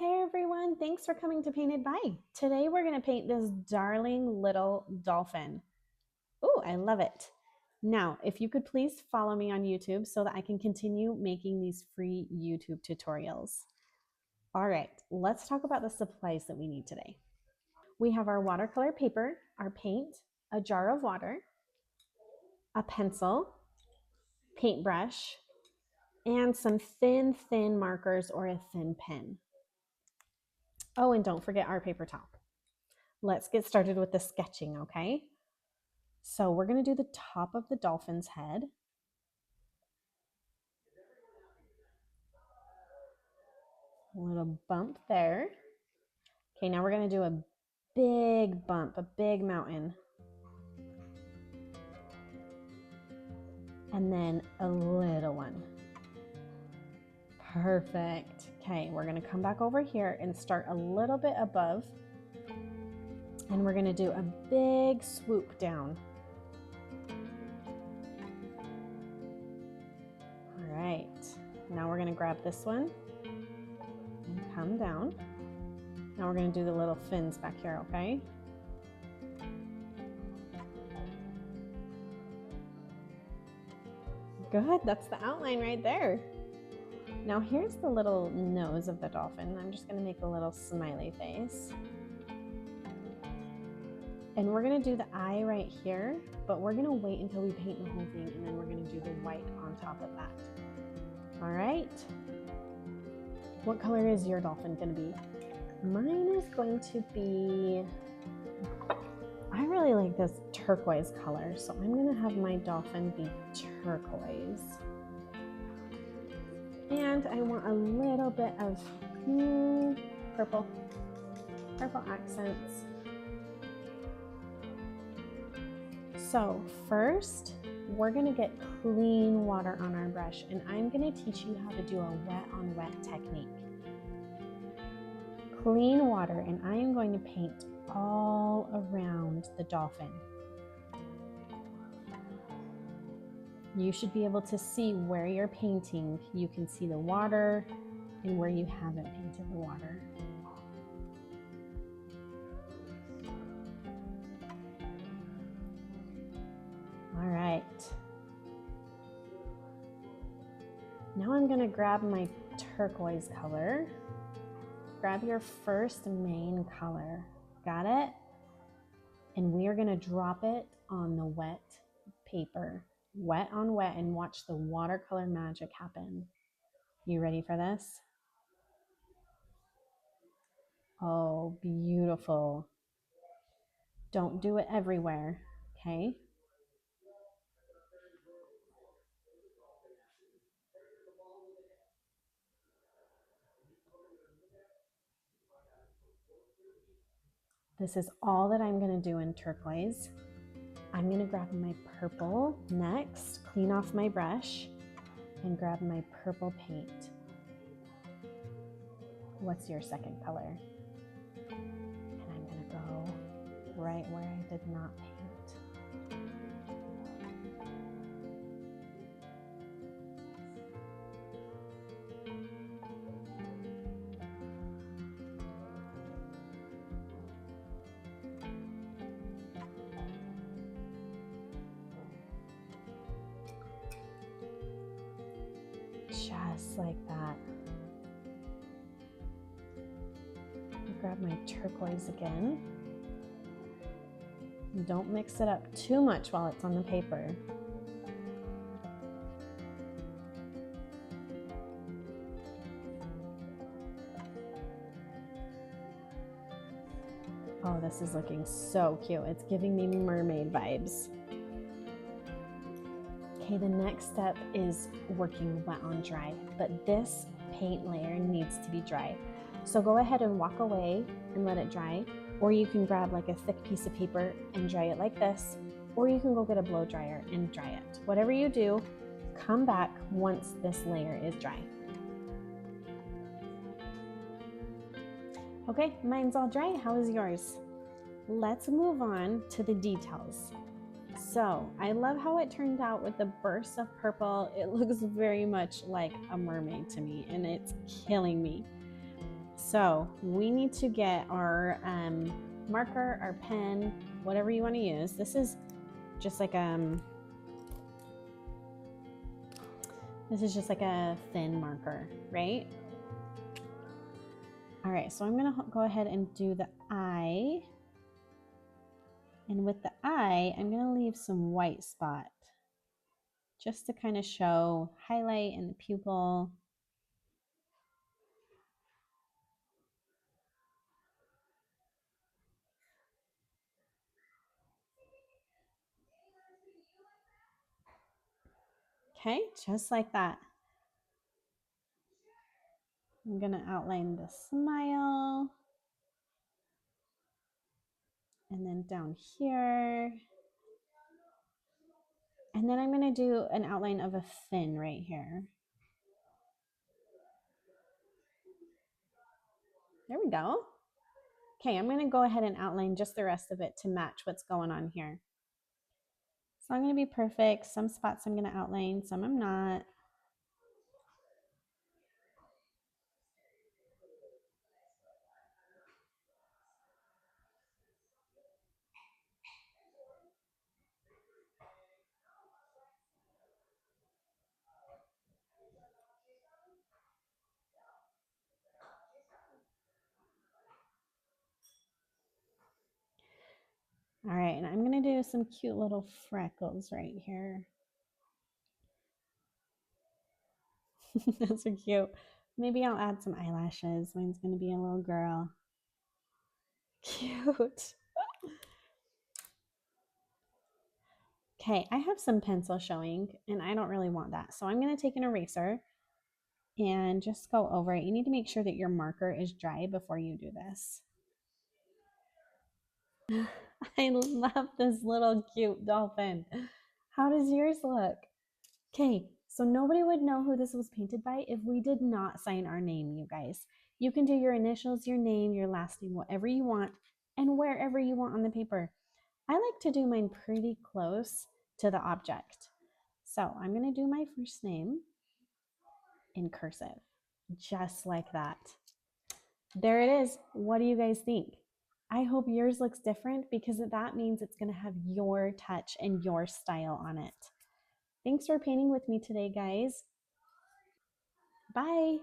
Hey everyone, thanks for coming to Painted by. Today we're going to paint this darling little dolphin. Oh, I love it. Now, if you could please follow me on YouTube so that I can continue making these free YouTube tutorials. All right, let's talk about the supplies that we need today. We have our watercolor paper, our paint, a jar of water, a pencil, paintbrush, and some thin markers or a thin pen. Oh, and don't forget our paper towel. Let's get started with the sketching, okay? So we're going to do the top of the dolphin's head. A little bump there. Okay, now we're going to do a big bump, a big mountain. And then a little one. Perfect. Okay, we're going to come back over here and start a little bit above. And we're going to do a big swoop down. All right, now we're going to grab this one and come down. Now we're going to do the little fins back here, okay? Good, that's the outline right there. Now here's the little nose of the dolphin. I'm just going to make a little smiley face. And we're going to do the eye right here, but we're going to wait until we paint the whole thing, and then we're going to do the white on top of that. All right. What color is your dolphin going to be? Mine is going to be, I really like this turquoise color, so I'm going to have my dolphin be turquoise. And I want a little bit of purple accents. So first, we're going to get clean water on our brush, and I'm going to teach you how to do a wet on wet technique. Clean water, and I am going to paint all around the dolphin. You should be able to see where you're painting. You can see the water and where you haven't painted the water. All right. Now I'm going to grab my turquoise color. Grab your first main color. Got it? And we are going to drop it on the wet paper. Wet on wet, and watch the watercolor magic happen. You ready for this? Oh, beautiful. Don't do it everywhere, okay? This is all that I'm going to do in turquoise. I'm going to grab my purple next, clean off my brush, and grab my purple paint. What's your second color? And I'm going to go right where I did not paint. Just like that. Grab my turquoise again. Don't mix it up too much while it's on the paper. Oh, this is looking so cute. It's giving me mermaid vibes. Okay, the next step is working wet on dry, but this paint layer needs to be dry. So go ahead and walk away and let it dry, or you can grab like a thick piece of paper and dry it like this, or you can go get a blow dryer and dry it. Whatever you do, come back once this layer is dry. Okay, mine's all dry. How is yours? Let's move on to the details. So I love how it turned out with the bursts of purple. It looks very much like a mermaid to me, and it's killing me. So we need to get our marker, our pen, whatever you want to use. This is just like a thin marker, right? All right, so I'm gonna go ahead and do the eye. And with the eye, I'm gonna leave some white spot just to kind of show highlight in the pupil. Okay, just like that. I'm gonna outline the smile. And then down here. And then I'm gonna do an outline of a fin right here. There we go. Okay, I'm gonna go ahead and outline just the rest of it to match what's going on here. It's not gonna be perfect. Some spots I'm gonna outline, some I'm not. All right, and I'm gonna do some cute little freckles right here. Those are cute. Maybe I'll add some eyelashes. Mine's gonna be a little girl. Cute. Okay, I have some pencil showing and I don't really want that. So I'm gonna take an eraser and just go over it. You need to make sure that your marker is dry before you do this. I love this little cute dolphin. How does yours look? Okay, so nobody would know who this was painted by if we did not sign our name, you guys. You can do your initials, your name, your last name, whatever you want, and wherever you want on the paper. I like to do mine pretty close to the object. So I'm going to do my first name in cursive, just like that. There it is. What do you guys think? I hope yours looks different because that means it's going to have your touch and your style on it. Thanks for painting with me today, guys. Bye.